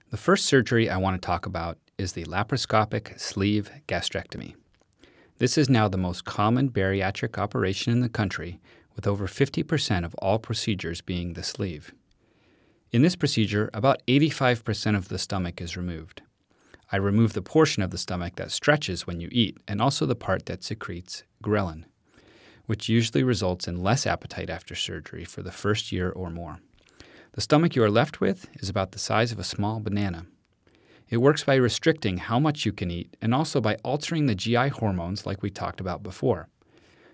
The first surgery I want to talk about is the laparoscopic sleeve gastrectomy. This is now the most common bariatric operation in the country, with over 50% of all procedures being the sleeve. In this procedure, about 85% of the stomach is removed. I remove the portion of the stomach that stretches when you eat and also the part that secretes ghrelin, which usually results in less appetite after surgery for the first year or more. The stomach you are left with is about the size of a small banana. It works by restricting how much you can eat and also by altering the GI hormones like we talked about before.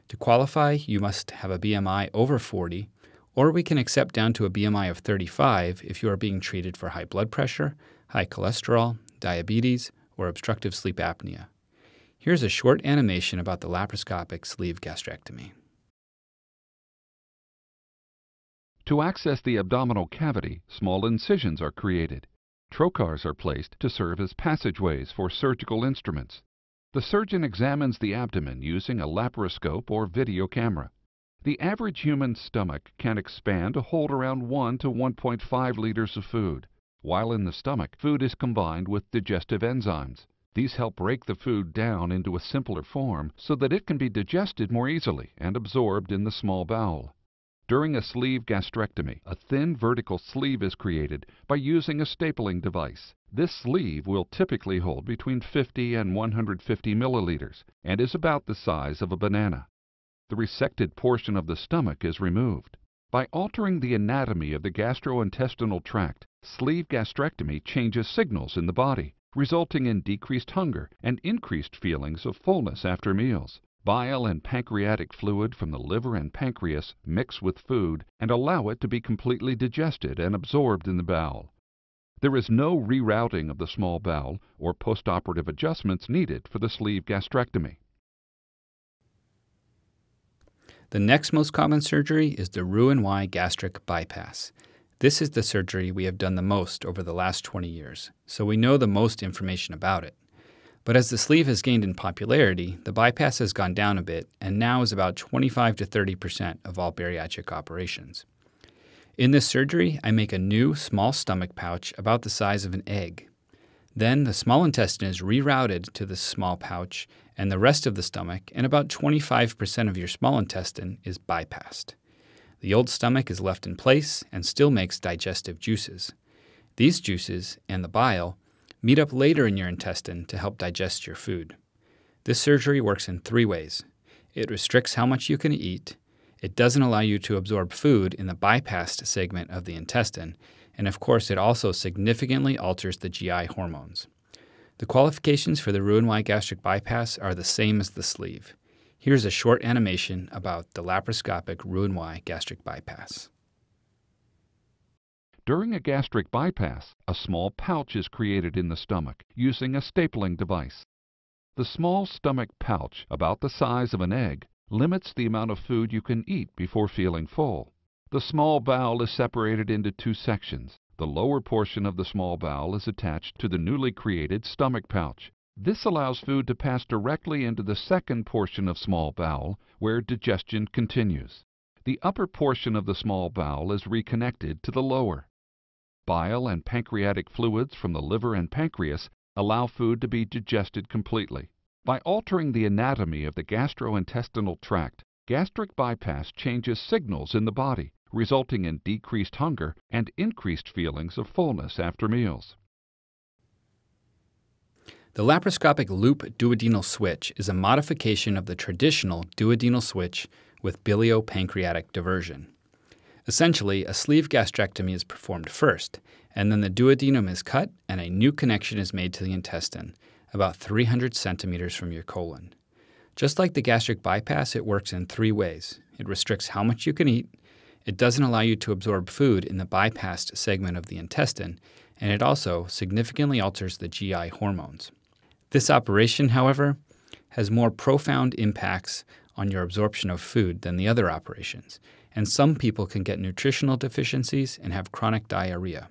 To qualify, you must have a BMI over 40, or we can accept down to a BMI of 35 if you are being treated for high blood pressure, high cholesterol, diabetes, or obstructive sleep apnea. Here's a short animation about the laparoscopic sleeve gastrectomy. To access the abdominal cavity, small incisions are created. Trocars are placed to serve as passageways for surgical instruments. The surgeon examines the abdomen using a laparoscope or video camera. The average human stomach can expand to hold around 1 to 1.5 liters of food. While in the stomach, food is combined with digestive enzymes. These help break the food down into a simpler form so that it can be digested more easily and absorbed in the small bowel. During a sleeve gastrectomy, a thin vertical sleeve is created by using a stapling device. This sleeve will typically hold between 50 and 150 milliliters and is about the size of a banana. The resected portion of the stomach is removed. By altering the anatomy of the gastrointestinal tract, sleeve gastrectomy changes signals in the body, resulting in decreased hunger and increased feelings of fullness after meals. Bile and pancreatic fluid from the liver and pancreas mix with food and allow it to be completely digested and absorbed in the bowel. There is no rerouting of the small bowel or postoperative adjustments needed for the sleeve gastrectomy. The next most common surgery is the Roux-en-Y gastric bypass. This is the surgery we have done the most over the last 20 years, so we know the most information about it. But as the sleeve has gained in popularity, the bypass has gone down a bit and now is about 25 to 30% of all bariatric operations. In this surgery, I make a new small stomach pouch about the size of an egg. Then the small intestine is rerouted to this small pouch and the rest of the stomach, and about 25% of your small intestine is bypassed. The old stomach is left in place and still makes digestive juices. These juices and the bile meet up later in your intestine to help digest your food. This surgery works in 3 ways. It restricts how much you can eat, it doesn't allow you to absorb food in the bypassed segment of the intestine, and of course it also significantly alters the GI hormones. The qualifications for the Roux-en-Y gastric bypass are the same as the sleeve. Here's a short animation about the laparoscopic Roux-en-Y gastric bypass. During a gastric bypass, a small pouch is created in the stomach using a stapling device. The small stomach pouch, about the size of an egg, limits the amount of food you can eat before feeling full. The small bowel is separated into 2 sections. The lower portion of the small bowel is attached to the newly created stomach pouch. This allows food to pass directly into the second portion of small bowel, where digestion continues. The upper portion of the small bowel is reconnected to the lower. Bile and pancreatic fluids from the liver and pancreas allow food to be digested completely. By altering the anatomy of the gastrointestinal tract, gastric bypass changes signals in the body, resulting in decreased hunger and increased feelings of fullness after meals. The laparoscopic loop duodenal switch is a modification of the traditional duodenal switch with biliopancreatic diversion. Essentially, a sleeve gastrectomy is performed first, and then the duodenum is cut and a new connection is made to the intestine, about 300 centimeters from your colon. Just like the gastric bypass, it works in 3 ways. It restricts how much you can eat, it doesn't allow you to absorb food in the bypassed segment of the intestine, and it also significantly alters the GI hormones. This operation, however, has more profound impacts on your absorption of food than the other operations, and some people can get nutritional deficiencies and have chronic diarrhea.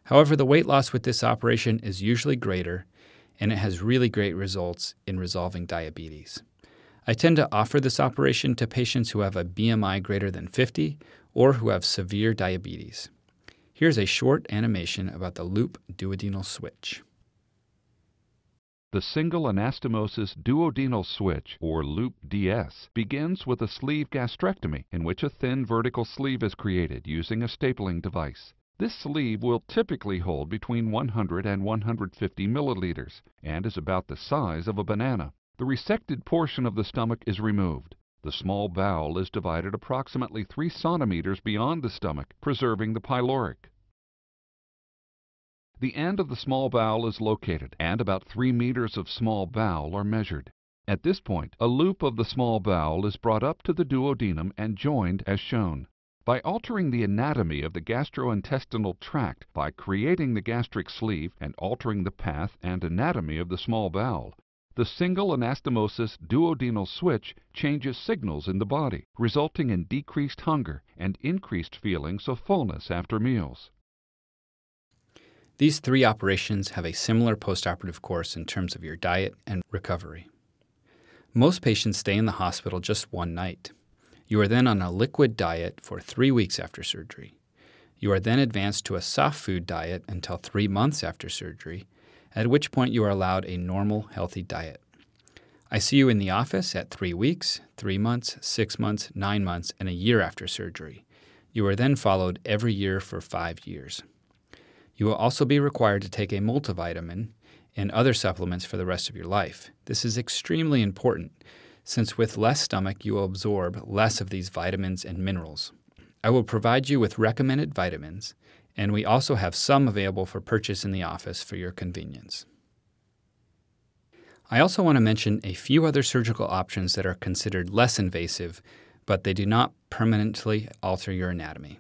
However, the weight loss with this operation is usually greater, and it has really great results in resolving diabetes. I tend to offer this operation to patients who have a BMI greater than 50 or who have severe diabetes. Here's a short animation about the loop duodenal switch. The single anastomosis duodenal switch, or loop DS, begins with a sleeve gastrectomy in which a thin vertical sleeve is created using a stapling device. This sleeve will typically hold between 100 and 150 milliliters and is about the size of a banana. The resected portion of the stomach is removed. The small bowel is divided approximately 3 centimeters beyond the stomach, preserving the pyloric. The end of the small bowel is located, and about 3 meters of small bowel are measured. At this point, a loop of the small bowel is brought up to the duodenum and joined as shown. By altering the anatomy of the gastrointestinal tract by creating the gastric sleeve and altering the path and anatomy of the small bowel, the single anastomosis duodenal switch changes signals in the body, resulting in decreased hunger and increased feelings of fullness after meals. These 3 operations have a similar postoperative course in terms of your diet and recovery. Most patients stay in the hospital just 1 night. You are then on a liquid diet for 3 weeks after surgery. You are then advanced to a soft food diet until 3 months after surgery, at which point you are allowed a normal, healthy diet. I see you in the office at 3 weeks, 3 months, 6 months, 9 months, and a year after surgery. You are then followed every year for 5 years. You will also be required to take a multivitamin and other supplements for the rest of your life. This is extremely important, since with less stomach you will absorb less of these vitamins and minerals. I will provide you with recommended vitamins, and we also have some available for purchase in the office for your convenience. I also want to mention a few other surgical options that are considered less invasive, but they do not permanently alter your anatomy.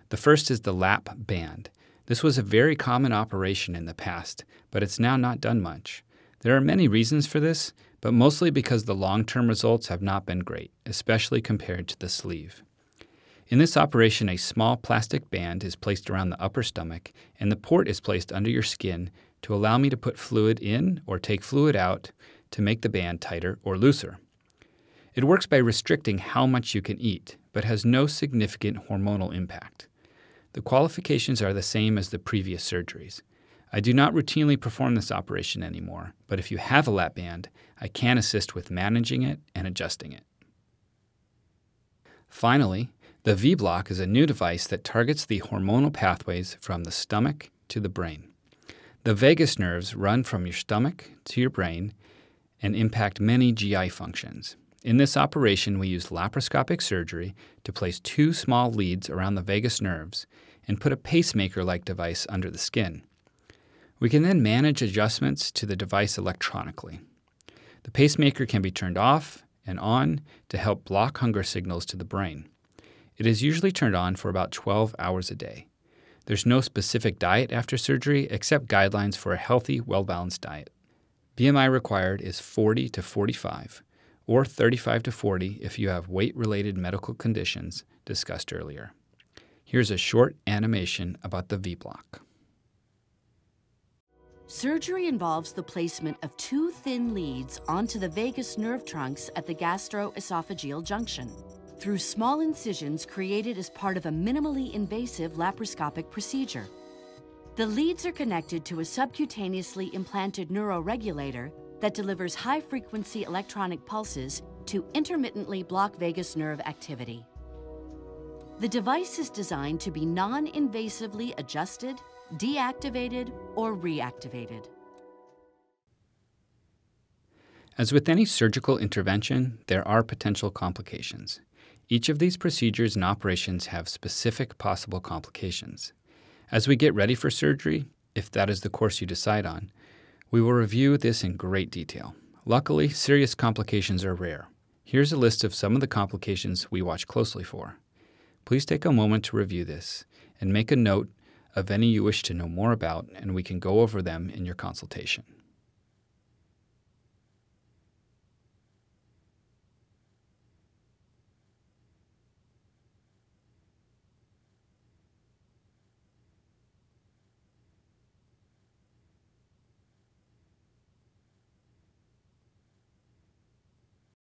The first is the lap band. This was a very common operation in the past, but it's now not done much. There are many reasons for this, but mostly because the long-term results have not been great, especially compared to the sleeve. In this operation, a small plastic band is placed around the upper stomach, and the port is placed under your skin to allow me to put fluid in or take fluid out to make the band tighter or looser. It works by restricting how much you can eat, but has no significant hormonal impact. The qualifications are the same as the previous surgeries. I do not routinely perform this operation anymore, but if you have a lap band, I can assist with managing it and adjusting it. Finally, the V-Block is a new device that targets the hormonal pathways from the stomach to the brain. The vagus nerves run from your stomach to your brain and impact many GI functions. In this operation, we use laparoscopic surgery to place 2 small leads around the vagus nerves and put a pacemaker-like device under the skin. We can then manage adjustments to the device electronically. The pacemaker can be turned off and on to help block hunger signals to the brain. It is usually turned on for about 12 hours a day. There's no specific diet after surgery except guidelines for a healthy, well-balanced diet. BMI required is 40 to 45. Or 35 to 40 if you have weight-related medical conditions discussed earlier. Here's a short animation about the V-Block. Surgery involves the placement of 2 thin leads onto the vagus nerve trunks at the gastroesophageal junction through small incisions created as part of a minimally invasive laparoscopic procedure. The leads are connected to a subcutaneously implanted neuroregulator that delivers high-frequency electronic pulses to intermittently block vagus nerve activity. The device is designed to be non-invasively adjusted, deactivated, or reactivated. As with any surgical intervention, there are potential complications. Each of these procedures and operations have specific possible complications. As we get ready for surgery, if that is the course you decide on, we will review this in great detail. Luckily, serious complications are rare. Here's a list of some of the complications we watch closely for. Please take a moment to review this and make a note of any you wish to know more about, and we can go over them in your consultation.